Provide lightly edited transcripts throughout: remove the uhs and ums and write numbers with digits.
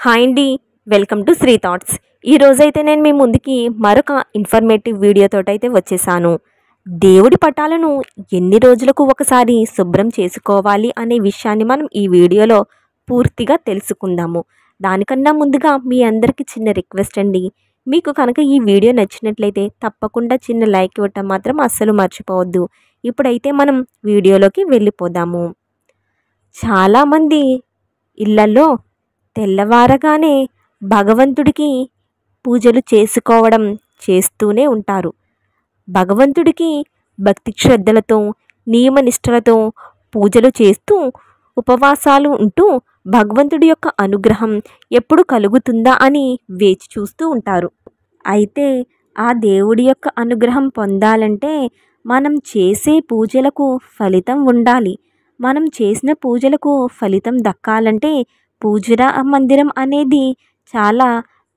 Hi అండి. Welcome to Shri thoughts. ఈరోజైతే నేను మీ ముందుకి మరొక ఇన్ఫర్మేటివ్ వీడియోతోటైతే వచ్చేసాను. దేవుడి పటాలను ఎన్ని రోజులకు ఒకసారి శుభ్రం చేసుకోవాలి అనే విషయాన్ని మనం ఈ వీడియోలో పూర్తిగా తెలుసుకుందాము. దానికన్నా ముందుగా మీ అందరికీ చిన్న రిక్వెస్ట్ అండి. మీకు కనుక ఈ వీడియో నచ్చినట్లయితే తప్పకుండా చిన్న లైక్ ఇవ్వటం మాత్రం అస్సలు మర్చిపోవద్దు. ఇప్పుడైతే మనం వీడియోలోకి వెళ్ళిపోదాము. చాలామంది ఇళ్లలో తెల్లవారగానే భగవంతుడికి పూజలు చేస్తూనే ఉంటారు. భగవంతుడికి భక్తి శ్రద్ధలతో నియమనిష్టలతో పూజలు చేస్తూ ఉపవాసాలు ఉంటూ భగవంతుడి యొక్క అనుగ్రహం ఎప్పుడు కలుగుతుందా అని వేచి చూస్తూ ఉంటారు. అయితే ఆ దేవుడి యొక్క అనుగ్రహం పొందాలంటే మనం చేసే పూజలకు ఫలితం ఉండాలి. మనం చేసిన పూజలకు ఫలితం దక్కాలంటే పూజా మందిరం అనేది చాలా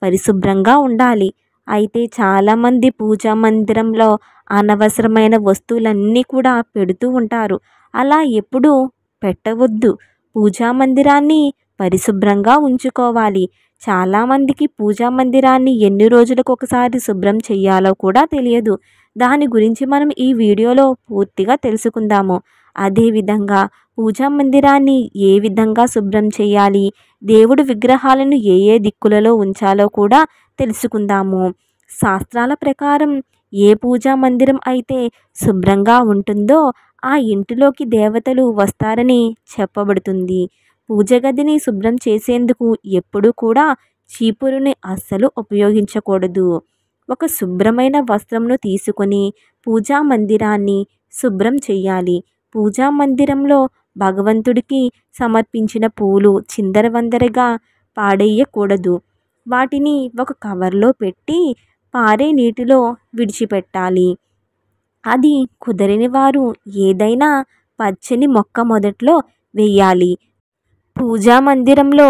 పరిశుభ్రంగా ఉండాలి. అయితే చాలామంది పూజా మందిరంలో అనవసరమైన వస్తువులన్నీ కూడా పెడుతూ ఉంటారు. అలా ఎప్పుడూ పెట్టవద్దు. పూజా మందిరాన్ని పరిశుభ్రంగా ఉంచుకోవాలి. చాలామందికి పూజా మందిరాన్ని ఎన్ని రోజులకు ఒకసారి శుభ్రం చేయాలో కూడా తెలియదు. దాని గురించి మనం ఈ వీడియోలో పూర్తిగా తెలుసుకుందాము. అదేవిధంగా పూజా మందిరాన్ని ఏ విధంగా శుభ్రం చేయాలి, దేవుడి విగ్రహాలను ఏ ఏ దిక్కులలో ఉంచాలో కూడా తెలుసుకుందాము. శాస్త్రాల ప్రకారం ఏ పూజా మందిరం అయితే శుభ్రంగా ఉంటుందో ఆ ఇంటిలోకి దేవతలు వస్తారని చెప్పబడుతుంది. పూజ గదిని శుభ్రం చేసేందుకు ఎప్పుడూ కూడా చీపురుని అస్సలు ఉపయోగించకూడదు. ఒక శుభ్రమైన వస్త్రంను తీసుకొని పూజా మందిరాన్ని శుభ్రం చేయాలి. పూజా మందిరంలో భగవంతుడికి సమర్పించిన పూలు చిందరవందరగా పాడేయకూడదు. వాటిని ఒక కవర్లో పెట్టి పారే నీటిలో విడిచిపెట్టాలి. అది కుదరని వారు ఏదైనా పచ్చని మొక్క మొదట్లో వేయాలి. పూజా మందిరంలో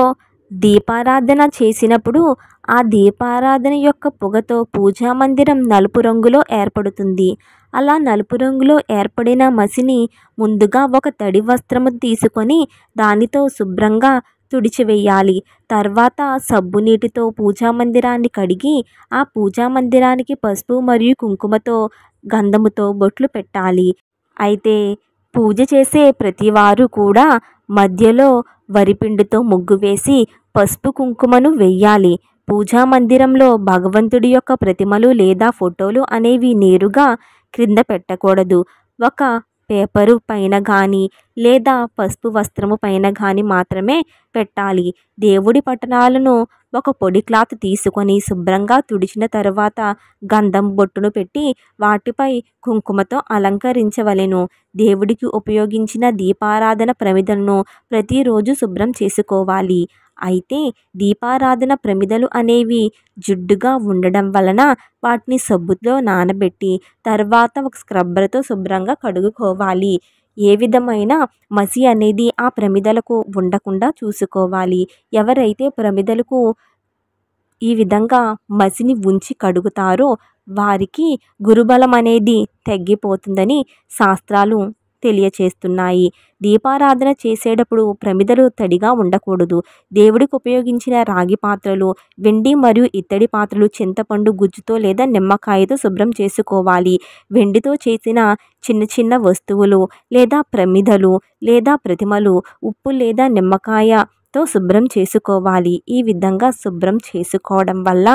దీపారాధన చేసినప్పుడు ఆ దీపారాధన యొక్క పొగతో పూజా మందిరం నలుపు రంగులో ఏర్పడుతుంది. అలా నలుపు రంగులో ఏర్పడిన మసిని ముందుగా ఒక తడి వస్త్రము తీసుకొని దానితో శుభ్రంగా తుడిచివేయాలి. తర్వాత సబ్బు నీటితో పూజా మందిరాన్ని కడిగి ఆ పూజా మందిరానికి పసుపు మరియు కుంకుమతో గంధముతో బొట్లు పెట్టాలి. అయితే పూజ చేసే ప్రతివారు కూడా మధ్యలో వరిపిండితో ముగ్గు వేసి పసుపు కుంకుమను వెయ్యాలి. పూజా మందిరంలో భగవంతుడి యొక్క ప్రతిమలు లేదా ఫోటోలు అనేవి నేరుగా క్రింద పెట్టకూడదు. ఒక పేపరు పైన కానీ లేదా పసుపు వస్త్రము పైన కానీ మాత్రమే పెట్టాలి. దేవుడి పటాలను ఒక పొడి క్లాత్ తీసుకొని శుభ్రంగా తుడిచిన తర్వాత గంధం బొట్టును పెట్టి వాటిపై కుంకుమతో అలంకరించవలెను. దేవుడికి ఉపయోగించిన దీపారాధన ప్రమిదలను ప్రతిరోజు శుభ్రం చేసుకోవాలి. అయితే దీపారాధన ప్రమిదలు అనేవి జిడ్డుగా ఉండడం వలన వాటిని సబ్బుతో నానబెట్టి తర్వాత ఒక స్క్రబ్బర్తో శుభ్రంగా కడుక్కోవాలి. ఏ విధమైన మసి అనేది ఆ ప్రమిదలకు ఉండకుండా చూసుకోవాలి. ఎవరైతే ప్రమిదలకు ఈ విధంగా మసిని ఉంచి కడుగుతారో వారికి గురుబలం అనేది తగ్గిపోతుందని శాస్త్రాలు తెలియచేస్తున్నాయి. దీపారాధన చేసేటప్పుడు ప్రమిదలు తడిగా ఉండకూడదు. దేవుడికి ఉపయోగించిన రాగి పాత్రలు, వెండి మరియు ఇత్తడి పాత్రలు చింతపండు గుజ్జుతో లేదా నిమ్మకాయతో శుభ్రం చేసుకోవాలి. వెండితో చేసిన చిన్న చిన్న వస్తువులు లేదా ప్రమిదలు లేదా ప్రతిమలు ఉప్పు లేదా నిమ్మకాయతో శుభ్రం చేసుకోవాలి. ఈ విధంగా శుభ్రం చేసుకోవడం వల్ల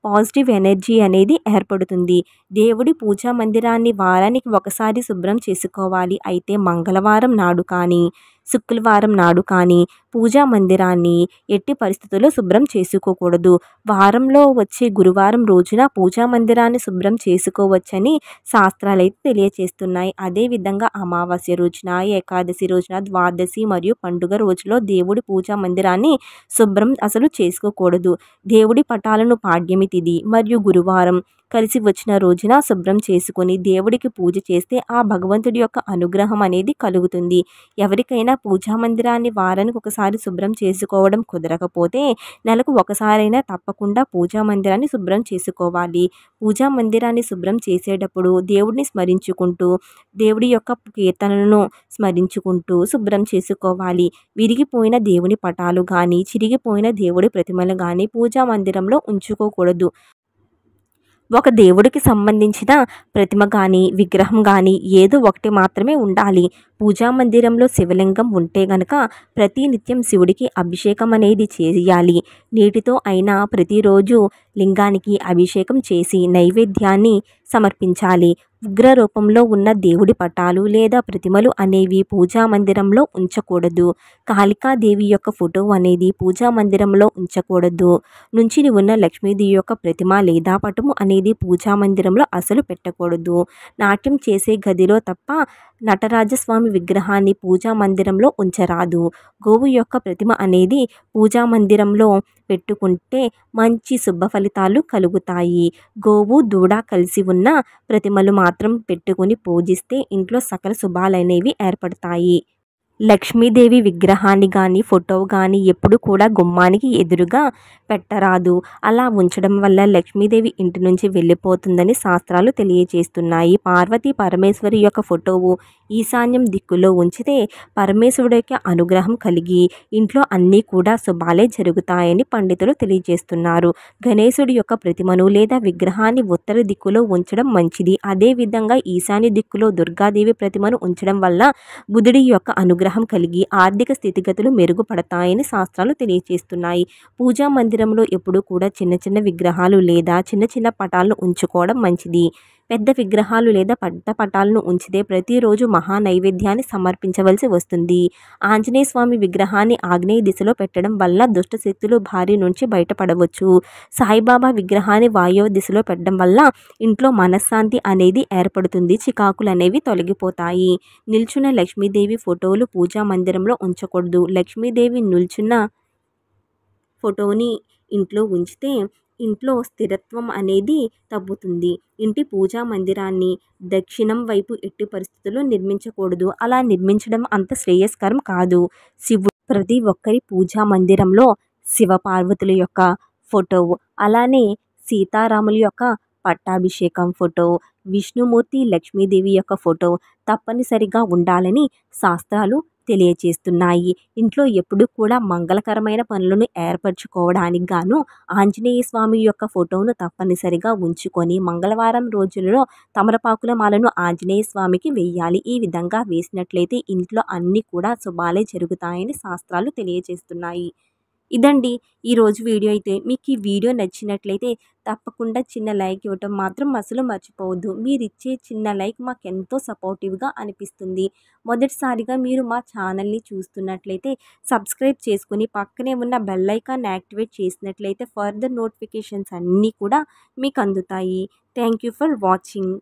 పాజిటివ్ ఎనర్జీ అనేది ఏర్పడుతుంది. దేవుడి పూజా మందిరాన్ని వారానికి ఒకసారి శుభ్రం చేసుకోవాలి. అయితే మంగళవారం నాడు కానీ శుక్రవారం నాడు కానీ పూజా మందిరాన్ని ఎట్టి పరిస్థితుల్లో శుభ్రం చేసుకోకూడదు. వారంలో వచ్చే గురువారం రోజున పూజా మందిరాన్ని శుభ్రం చేసుకోవచ్చని శాస్త్రాలు అయితే తెలియచేస్తున్నాయి. అదేవిధంగా అమావాస్య రోజున, ఏకాదశి రోజున, ద్వాదశి మరియు పండుగ రోజులో దేవుడి పూజా మందిరాన్ని శుభ్రం అసలు చేసుకోకూడదు. దేవుడి పటాలను పాడ్యమి తిథి మరియు గురువారం కలిసి వచ్చిన రోజున శుభ్రం చేసుకొని దేవుడికి పూజ చేస్తే ఆ భగవంతుడి యొక్క అనుగ్రహం అనేది కలుగుతుంది. ఎవరికైనా పూజా మందిరాన్ని వారానికి ఒకసారి ఒకసారి శుభ్రం చేసుకోవడం కుదరకపోతే నెలకు ఒకసారైనా తప్పకుండా పూజా మందిరాన్ని శుభ్రం చేసుకోవాలి. పూజా మందిరాన్ని శుభ్రం చేసేటప్పుడు దేవుడిని స్మరించుకుంటూ, దేవుడి యొక్క కీర్తనలను స్మరించుకుంటూ శుభ్రం చేసుకోవాలి. విరిగిపోయిన దేవుని పటాలు కానీ, చిరిగిపోయిన దేవుడి ప్రతిమలు కానీ పూజా మందిరంలో ఉంచుకోకూడదు. ఒక దేవుడికి సంబంధించిన ప్రతిమ కానీ, విగ్రహం కానీ ఏదో ఒకటి మాత్రమే ఉండాలి. పూజా మందిరంలో శివలింగం ఉంటే గనక ప్రతినిత్యం శివుడికి అభిషేకం అనేది చేయాలి. నీటితో అయినా ప్రతిరోజు లింగానికి అభిషేకం చేసి నైవేద్యాన్ని సమర్పించాలి. ఉగ్ర రూపంలో ఉన్న దేవుడి పటాలు లేదా ప్రతిమలు అనేవి పూజా మందిరంలో ఉంచకూడదు. కాళికాదేవి యొక్క ఫోటో అనేది పూజా మందిరంలో ఉంచకూడదు. నుంచిని ఉన్న లక్ష్మీదేవి యొక్క ప్రతిమ లేదా పటము అనేది పూజా మందిరంలో అసలు పెట్టకూడదు. నాట్యం చేసే గదిలో తప్ప నటరాజస్వామి విగ్రహాన్ని పూజా మందిరంలో ఉంచరాదు. గోవు యొక్క ప్రతిమ అనేది పూజా మందిరంలో పెట్టుకుంటే మంచి శుభ ఫలితాలు కలుగుతాయి. గోవు దూడ కలిసి ఉన్న ప్రతిమలు మాత్రం పెట్టుకుని పూజిస్తే ఇంట్లో సకల శుభాలనేవి ఏర్పడతాయి. లక్ష్మీదేవి విగ్రహాన్ని కానీ, ఫోటో కానీ ఎప్పుడు కూడా గుమ్మానికి ఎదురుగా పెట్టరాదు. అలా ఉంచడం వల్ల లక్ష్మీదేవి ఇంటి నుంచి వెళ్ళిపోతుందని శాస్త్రాలు తెలియజేస్తున్నాయి. పార్వతీ పరమేశ్వరి యొక్క ఫోటోవు ఈశాన్యం దిక్కులో ఉంచితే పరమేశ్వరుడి యొక్క అనుగ్రహం కలిగి ఇంట్లో అన్నీ కూడా శుభాలే జరుగుతాయని పండితులు తెలియజేస్తున్నారు. గణేశుడి యొక్క ప్రతిమను లేదా విగ్రహాన్ని ఉత్తర దిక్కులో ఉంచడం మంచిది. అదేవిధంగా ఈశాన్య దిక్కులో దుర్గాదేవి ప్రతిమను ఉంచడం వల్ల బుధుడి యొక్క అనుగ్రహం కలిగి ఆర్థిక స్థితిగతులు మెరుగుపడతాయని శాస్త్రాలు తెలియజేస్తున్నాయి. పూజా మందిరంలో ఎప్పుడూ కూడా చిన్న చిన్న విగ్రహాలు లేదా చిన్న చిన్న పటాలను ఉంచుకోవడం మంచిది. పెద్ద విగ్రహాలు లేదా పెద్ద పటాలను ఉంచితే ప్రతిరోజు మహా నైవేద్యాన్ని సమర్పించవలసి వస్తుంది. ఆంజనేయ స్వామి విగ్రహాన్ని ఆగ్నేయ దిశలో పెట్టడం వల్ల దుష్ట శక్తులు బారి నుంచి బయటపడవచ్చు. సాయిబాబా విగ్రహాన్ని వాయువ్య దిశలో పెట్టడం వల్ల ఇంట్లో మనశ్శాంతి అనేది ఏర్పడుతుంది. చికాకులు అనేవి తొలగిపోతాయి. నిల్చున్న లక్ష్మీదేవి ఫోటోలు పూజా మందిరంలో ఉంచకూడదు. లక్ష్మీదేవి నిల్చున్న ఫోటోని ఇంట్లో ఉంచితే ఇంట్లో స్థిరత్వం అనేది తగ్గుతుంది. ఇంటి పూజా మందిరాన్ని దక్షిణం వైపు ఎట్టి పరిస్థితుల్లో నిర్మించకూడదు. అలా నిర్మించడం అంత శ్రేయస్కరం కాదు. శివుడు ప్రతి ఒక్కరి పూజా మందిరంలో శివపార్వతుల యొక్క ఫోటో, అలానే సీతారాముల యొక్క పట్టాభిషేకం ఫోటో, విష్ణుమూర్తి లక్ష్మీదేవి యొక్క ఫోటో తప్పనిసరిగా ఉండాలని శాస్త్రాలు తెలియజేస్తున్నాయి. ఇంట్లో ఎప్పుడు కూడా మంగళకరమైన పనులను ఏర్పరచుకోవడానికి గాను ఆంజనేయ స్వామి యొక్క ఫోటోను తప్పనిసరిగా ఉంచుకొని మంగళవారం రోజులలో తమలపాకుల మాలను ఆంజనేయ స్వామికి వేయాలి. ఈ విధంగా వేసినట్లయితే ఇంట్లో అన్నీ కూడా శుభాలే జరుగుతాయని శాస్త్రాలు తెలియజేస్తున్నాయి. ఇదండి ఈరోజు వీడియో. అయితే మీకు ఈ వీడియో నచ్చినట్లయితే తప్పకుండా చిన్న లైక్ ఇవ్వటం మాత్రం అసలు మర్చిపోవద్దు. మీరు ఇచ్చే చిన్న లైక్ మాకు ఎంతో సపోర్టివ్గా అనిపిస్తుంది. మొదటిసారిగా మీరు మా ఛానల్ని చూస్తున్నట్లయితే సబ్స్క్రైబ్ చేసుకుని పక్కనే ఉన్న బెల్ ఐకాన్ యాక్టివేట్ చేసినట్లయితే ఫర్దర్ నోటిఫికేషన్స్ అన్నీ కూడా మీకు అందుతాయి. Thank you for watching.